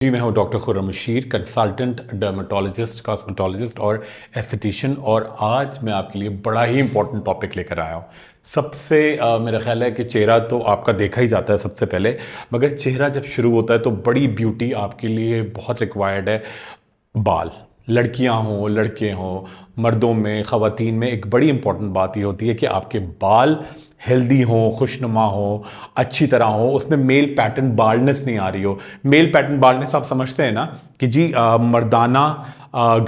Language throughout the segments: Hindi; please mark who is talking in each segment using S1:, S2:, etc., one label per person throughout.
S1: जी, मैं हूँ doctor Khurram Bashir, consultant dermatologist, cosmetologist और एस्थेटिशियन। और आज मैं आपके लिए बड़ा ही इंपॉर्टेंट टॉपिक लेकर आया हूँ। सबसे मेरा ख्याल है कि चेहरा तो आपका देखा ही जाता है सबसे पहले, मगर चेहरा जब शुरू होता है तो बड़ी ब्यूटी आपके लिए बहुत रिक्वायर्ड है। बाल, लड़कियां हों लड़के हों, मर्दों में ख़वातीन में एक बड़ी इंपॉर्टेंट बात ये होती है कि आपके बाल हेल्दी हों, खुशनुमा हों, अच्छी तरह हो, उसमें मेल पैटर्न बाल्डनेस नहीं आ रही हो। मेल पैटर्न बाल्डनेस आप समझते हैं ना कि जी मर्दाना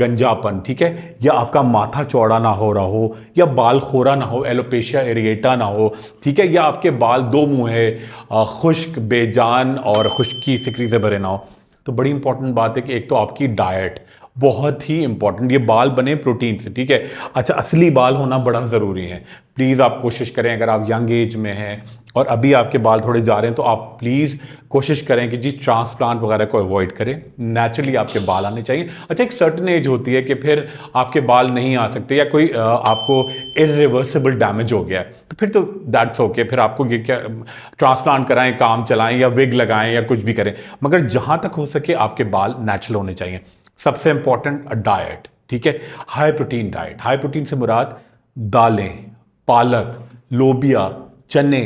S1: गंजापन, ठीक है, या आपका माथा चौड़ा ना हो रहा हो, या बाल खोरा ना हो, एलोपेशिया एरिएटा ना हो, ठीक है, या आपके बाल दो मुंह है, खुश्क बेजान और खुश्की सिकरी से भरे ना हो। तो बड़ी इंपॉर्टेंट बात है कि एक तो आपकी डाइट बहुत ही इंपॉर्टेंट, ये बाल बने प्रोटीन से, ठीक है। अच्छा, असली बाल होना बड़ा ज़रूरी है। प्लीज़ आप कोशिश करें, अगर आप यंग एज में हैं और अभी आपके बाल थोड़े जा रहे हैं तो आप प्लीज़ कोशिश करें कि जी ट्रांसप्लांट वगैरह को अवॉइड करें। नेचुरली आपके बाल आने चाहिए। अच्छा, एक सर्टन एज होती है कि फिर आपके बाल नहीं आ सकते, या कोई आपको इरिवर्सिबल डैमेज हो गया है तो फिर तो दैट्स ओके, फिर आपको ये क्या ट्रांसप्लांट कराएं, काम चलाएं या विग लगाएं या कुछ भी करें, मगर जहां तक हो सके आपके बाल नेचुरल होने चाहिए। सबसे इंपॉर्टेंट डाइट, ठीक है, high protein diet. High protein से मुराद दालें, पालक, लोबिया, चने,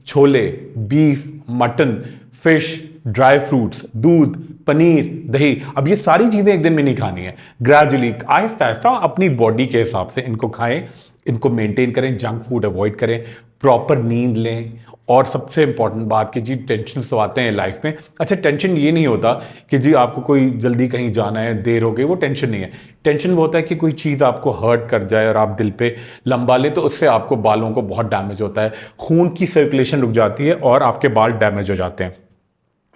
S1: chole, beef, mutton, fish, dry fruits, दूध, पनीर, दही। अब ये सारी चीजें एक दिन में नहीं खानी है, ग्रेजुअली आहिस्ता आहिस्ता अपनी बॉडी के हिसाब से इनको खाएं, इनको मेंटेन करें, जंक फूड अवॉइड करें, प्रॉपर नींद लें। और सबसे इंपॉर्टेंट बात कि जी टेंशन तो आते हैं लाइफ में। अच्छा, टेंशन ये नहीं होता कि जी आपको कोई जल्दी कहीं जाना है, देर हो गई, वो टेंशन नहीं है। टेंशन वो होता है कि कोई चीज़ आपको हर्ट कर जाए और आप दिल पे लंबा ले, तो उससे आपको बालों को बहुत डैमेज होता है, खून की सर्कुलेशन रुक जाती है और आपके बाल डैमेज हो जाते हैं।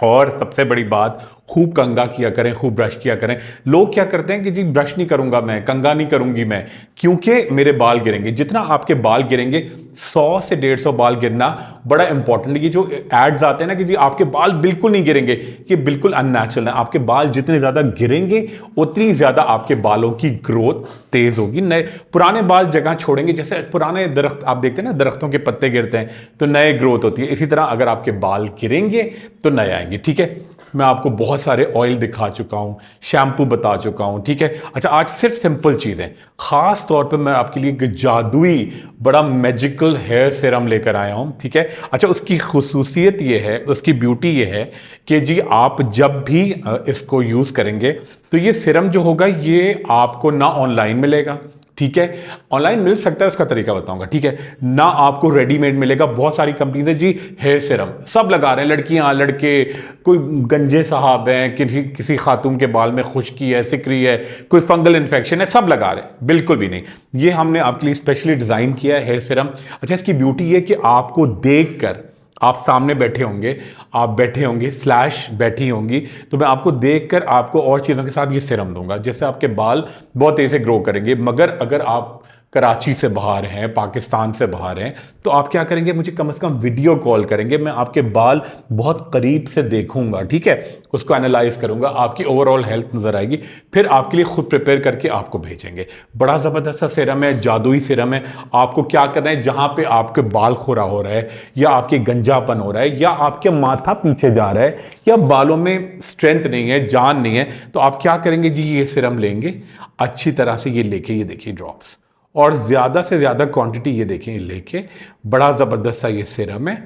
S1: और सबसे बड़ी बात, खूब कंघा किया करें, खूब ब्रश किया करें। लोग क्या करते हैं कि जी ब्रश नहीं करूंगा मैं, कंघा नहीं करूंगी मैं, क्योंकि मेरे बाल गिरेंगे। जितना आपके बाल गिरेंगे, 100 से 150 बाल गिरना बड़ा इंपॉर्टेंट है। ये जो एड्स आते हैं ना कि जी आपके बाल बिल्कुल नहीं गिरेंगे, ये बिल्कुल अननेचुरल है। आपके बाल जितने ज्यादा गिरेंगे उतनी ज्यादा आपके बालों की ग्रोथ तेज होगी। नए पुराने बाल जगह छोड़ेंगे, जैसे पुराने दरख्त आप देखते हैं ना, दरख्तों के पत्ते गिरते हैं तो नए ग्रोथ होती है, इसी तरह अगर आपके बाल गिरेंगे तो नए आएंगे, ठीक है। मैं आपको बहुत सारे ऑयल दिखा चुका हूं, शैम्पू बता चुका हूं, ठीक है। अच्छा, आज सिर्फ सिंपल चीजें, खास तौर पे मैं आपके लिए एक जादुई बड़ा मैजिकल हेयर सीरम लेकर आया हूं, ठीक है। अच्छा, उसकी खुसूसियत ये है, उसकी ब्यूटी ये है कि जी आप जब भी इसको यूज करेंगे तो ये सीरम जो होगा ये आपको ना ऑनलाइन मिलेगा, ठीक है, ऑनलाइन मिल सकता है, उसका तरीका बताऊंगा, ठीक है, ना आपको रेडीमेड मिलेगा। बहुत सारी कंपनीज है जी हेयर सीरम सब लगा रहे हैं, लड़कियां लड़के, कोई गंजे साहब हैं, किसी खातून के बाल में खुश्की है, सिकरी है, कोई फंगल इन्फेक्शन है, सब लगा रहे हैं। बिल्कुल भी नहीं, ये हमने आपके लिए स्पेशली डिजाइन किया है हेयर सीरम। अच्छा, इसकी ब्यूटी है कि आपको देखकर, आप सामने बैठे होंगे, आप बैठे होंगे स्लैश बैठी होंगी, तो मैं आपको देखकर आपको और चीज़ों के साथ ये सीरम दूंगा, जिससे आपके बाल बहुत तेज़ी से ग्रो करेंगे। मगर अगर आप कराची से बाहर हैं, पाकिस्तान से बाहर हैं, तो आप क्या करेंगे, मुझे कम से कम वीडियो कॉल करेंगे, मैं आपके बाल बहुत करीब से देखूंगा, ठीक है, उसको एनालाइज करूंगा, आपकी ओवरऑल हेल्थ नजर आएगी, फिर आपके लिए खुद प्रिपेयर करके आपको भेजेंगे। बड़ा ज़बरदस्त सा सीरम है, जादुई सीरम है। आपको क्या करना है, जहां पे आपके बाल खुरा हो रहा है, या आपके गंजापन हो रहा है, या आपके माथा पीछे जा रहा है, या बालों में स्ट्रेंथ नहीं है, जान नहीं है, तो आप क्या करेंगे जी, ये सीरम लेंगे अच्छी तरह से, ये लेके, ये देखिए ड्रॉप्स, और ज़्यादा से ज़्यादा क्वांटिटी ये देखें लेके, बड़ा ज़बरदस्त सा ये सीरम है।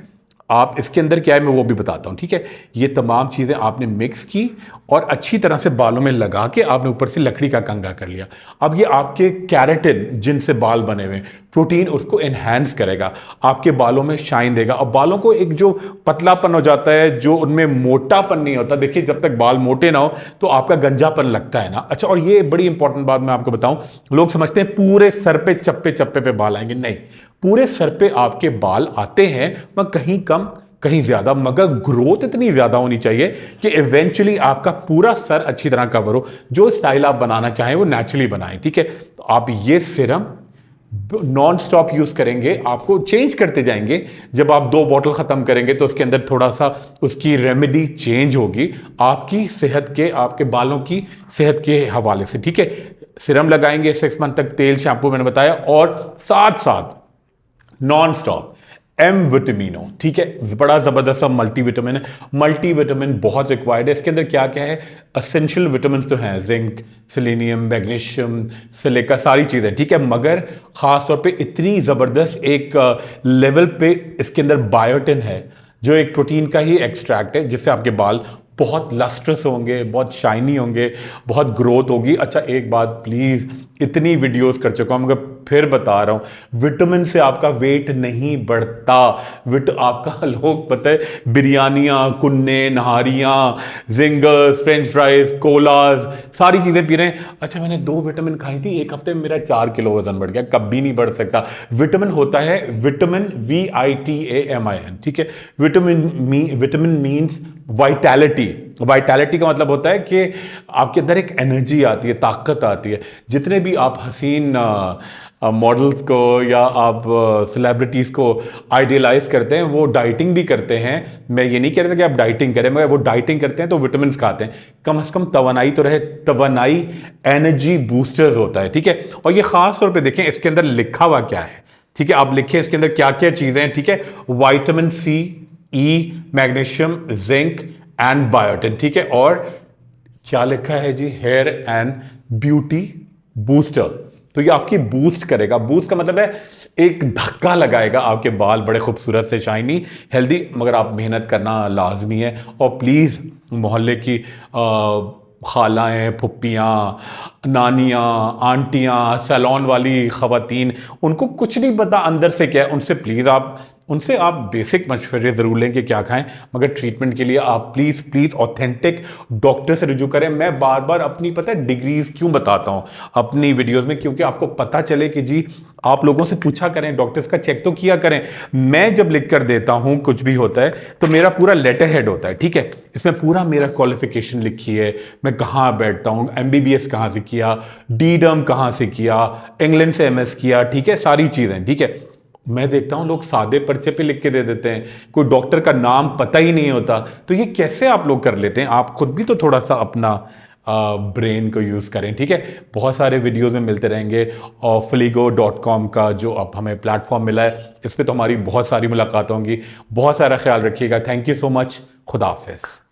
S1: आप इसके अंदर क्या है मैं वो भी बताता हूँ, ठीक है। ये तमाम चीज़ें आपने मिक्स की और अच्छी तरह से बालों में लगा के आपने ऊपर से लकड़ी का कंघा कर लिया। अब ये आपके कैरेटिन जिनसे बाल बने हुए, प्रोटीन उसको एनहांस करेगा, आपके बालों में शाइन देगा, और बालों को एक जो पतलापन हो जाता है, जो उनमें मोटापन नहीं होता। देखिए, जब तक बाल मोटे ना हो तो आपका गंजापन लगता है ना। अच्छा, और ये बड़ी इंपॉर्टेंट बात मैं आपको बताऊं, लोग समझते हैं पूरे सर पे चप्पे चप्पे पे बाल आएंगे, नहीं, पूरे सर पे आपके बाल आते हैं, मगर कहीं कम कहीं ज्यादा, मगर ग्रोथ इतनी ज्यादा होनी चाहिए कि इवेंचुअली आपका पूरा सर अच्छी तरह कवर हो। जो स्टाइल आप बनाना चाहें वो नेचुरली बनाएं, ठीक है। तो आप ये सीरम नॉन स्टॉप यूज करेंगे, आपको चेंज करते जाएंगे। जब आप 2 बॉटल खत्म करेंगे तो उसके अंदर थोड़ा सा उसकी रेमेडी चेंज होगी आपकी सेहत के, आपके बालों की सेहत के हवाले से, ठीक है। सीरम लगाएंगे 6 मंथ तक, तेल शैम्पू मैंने बताया, और साथ साथ नॉन स्टॉप एम विटामिनो, ठीक है, बड़ा ज़बरदस्त सा मल्टीविटामिन है। मल्टीविटामिन बहुत रिक्वायर्ड है। इसके अंदर क्या क्या है, असेंशियल विटामिन तो हैं, जिंक, सेलेनियम, मैग्नीशियम, सिलिका, सारी चीज़ें, ठीक है, मगर ख़ास तौर पे इतनी ज़बरदस्त एक लेवल पे इसके अंदर बायोटिन है, जो एक प्रोटीन का ही एक्सट्रैक्ट है, जिससे आपके बाल बहुत लस्ट्रस होंगे, बहुत शाइनी होंगे, बहुत ग्रोथ होगी। अच्छा एक बात प्लीज़, इतनी वीडियोस कर चुका हूँ मगर फिर बता रहा हूँ, विटामिन से आपका वेट नहीं बढ़ता। आपका लोग पता है बिरयानियाँ, कुन्ने, नहारियाँ, जिंगर्स, फ्रेंच फ्राइज, कोलाज, सारी चीज़ें पी रहे हैं। अच्छा मैंने 2 विटामिन खाई थी, एक हफ्ते में मेरा 4 किलो वजन बढ़ गया। कभी नहीं बढ़ सकता। विटामिन होता है विटामिन, VITAMIN, ठीक है। Vitamin means vitality. वाइटैलिटी का मतलब होता है कि आपके अंदर एक एनर्जी आती है, ताकत आती है। जितने भी आप हसीन मॉडल्स को या आप सेलिब्रिटीज़ को आइडियलाइज करते हैं, वो डाइटिंग भी करते हैं। मैं ये नहीं कह रहा कि आप डाइटिंग करें, मगर वो डाइटिंग करते हैं तो विटामिन खाते हैं। कम से कम तवानाई तो रहे। तवानाई एनर्जी बूस्टर्स होता है, ठीक है। और ये खास तौर पे देखें इसके अंदर लिखा हुआ क्या है, ठीक है। आप लिखें इसके अंदर क्या क्या चीज़ें हैं, ठीक है। Vitamin C, E, magnesium, zinc and biotin, ठीक है। और क्या लिखा है जी, हेयर एंड ब्यूटी बूस्टर। तो ये आपकी बूस्ट करेगा। बूस्ट का मतलब है एक धक्का लगाएगा, आपके बाल बड़े खूबसूरत से शाइनी, हेल्दी। मगर आप मेहनत करना लाजमी है। और प्लीज़ मोहल्ले की खालाएँ, फुप्पियाँ, नानियाँ, आंटियाँ, सैलून वाली ख़वातीन, उनको कुछ नहीं पता अंदर से क्या है। उनसे आप बेसिक मशवरे ज़रूर लें कि क्या खाएं, मगर ट्रीटमेंट के लिए आप प्लीज़ ऑथेंटिक डॉक्टर से रुजू करें। मैं बार बार अपनी पता है डिग्रीज क्यों बताता हूं अपनी वीडियोस में, क्योंकि आपको पता चले कि जी आप लोगों से पूछा करें, डॉक्टर्स का चेक तो किया करें। मैं जब लिख कर देता हूं कुछ भी होता है तो मेरा पूरा लेटर हेड होता है, ठीक है। इसमें पूरा मेरा क्वालिफिकेशन लिखी है, मैं कहाँ बैठता हूँ, MBBS कहाँ से किया, DDerm कहाँ से किया, इंग्लैंड से MS किया, ठीक है, सारी चीज़ें, ठीक है। मैं देखता हूं लोग सादे पर्चे पे लिख के दे देते हैं, कोई डॉक्टर का नाम पता ही नहीं होता। तो ये कैसे आप लोग कर लेते हैं? आप खुद भी तो थोड़ा सा अपना ब्रेन को यूज़ करें, ठीक है। बहुत सारे वीडियोस में मिलते रहेंगे। और fligo.com का जो अब हमें प्लेटफॉर्म मिला है, इस पर तो हमारी बहुत सारी मुलाकात होंगी। बहुत सारा ख्याल रखिएगा। Thank you so much. खुदा हाफिज़।